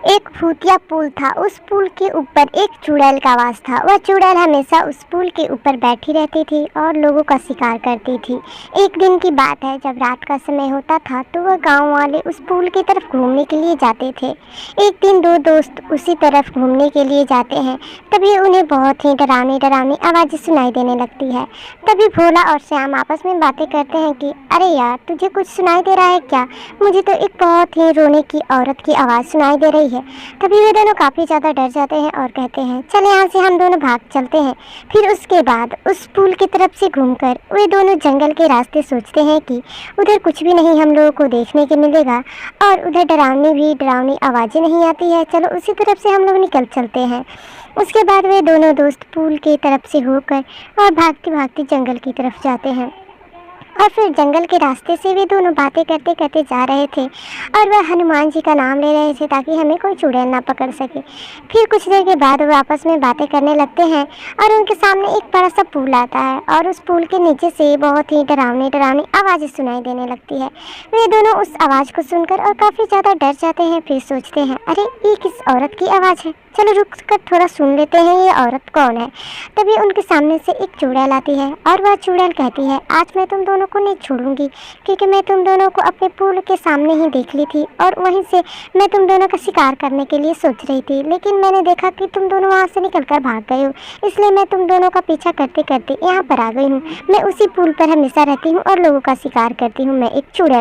एक भूतिया पुल था। उस पुल के ऊपर एक चुड़ैल का वास था। वह चुड़ैल हमेशा उस पुल के ऊपर बैठी रहती थी और लोगों का शिकार करती थी। एक दिन की बात है, जब रात का समय होता था तो वह गांव वाले उस पुल की तरफ घूमने के लिए जाते थे। एक दिन दो दोस्त उसी तरफ घूमने के लिए जाते हैं। तभी उन्हें बहुत ही डरावनी डरावनी आवाज़ें सुनाई देने लगती है। तभी भोला और श्याम आपस में बातें करते हैं कि अरे यार, तुझे कुछ सुनाई दे रहा है क्या? मुझे तो एक बहुत ही रोने की औरत की आवाज़ सुनाई दे रही है। तभी वे दोनों काफ़ी ज़्यादा डर जाते हैं और कहते हैं चल यहाँ से हम दोनों भाग चलते हैं। फिर उसके बाद उस पुल की तरफ से घूमकर वे दोनों जंगल के रास्ते सोचते हैं कि उधर कुछ भी नहीं हम लोगों को देखने को मिलेगा और उधर डरावनी आवाज़ें नहीं आती है। चलो उसी तरफ से हम लोग निकल चलते हैं। उसके बाद वे दोनों दोस्त पुल की तरफ से होकर और भागते भागते जंगल की तरफ जाते हैं। और फिर जंगल के रास्ते से वे दोनों बातें करते करते जा रहे थे और वह हनुमान जी का नाम ले रहे थे ताकि हमें कोई चुड़ैल ना पकड़ सके। फिर कुछ देर के बाद वो आपस में बातें करने लगते हैं और उनके सामने एक बड़ा सा पुल आता है और उस पुल के नीचे से बहुत ही डरावनी डरावनी आवाज़ें सुनाई देने लगती है। वे दोनों उस आवाज़ को सुनकर और काफ़ी ज़्यादा डर जाते हैं। फिर सोचते हैं अरे ये किस औरत की आवाज़ है, चलो रुक कर थोड़ा सुन लेते हैं ये औरत कौन है। तभी उनके सामने से एक चुड़ैल आती है और वह चुड़ैल कहती है आज मैं तुम दोनों को नहीं छोड़ूंगी, क्योंकि मैं तुम दोनों को अपने पुल के सामने ही देख ली थी और वहीं से मैं तुम दोनों का शिकार करने के लिए सोच रही थी, लेकिन मैंने देखा कि तुम दोनों वहाँ से निकलकर भाग गए हो, इसलिए मैं तुम दोनों का पीछा करते करते यहाँ पर आ गई हूँ। मैं उसी पुल पर हमेशा रहती हूँ और लोगों का शिकार करती हूँ। मैं एक चुड़ैल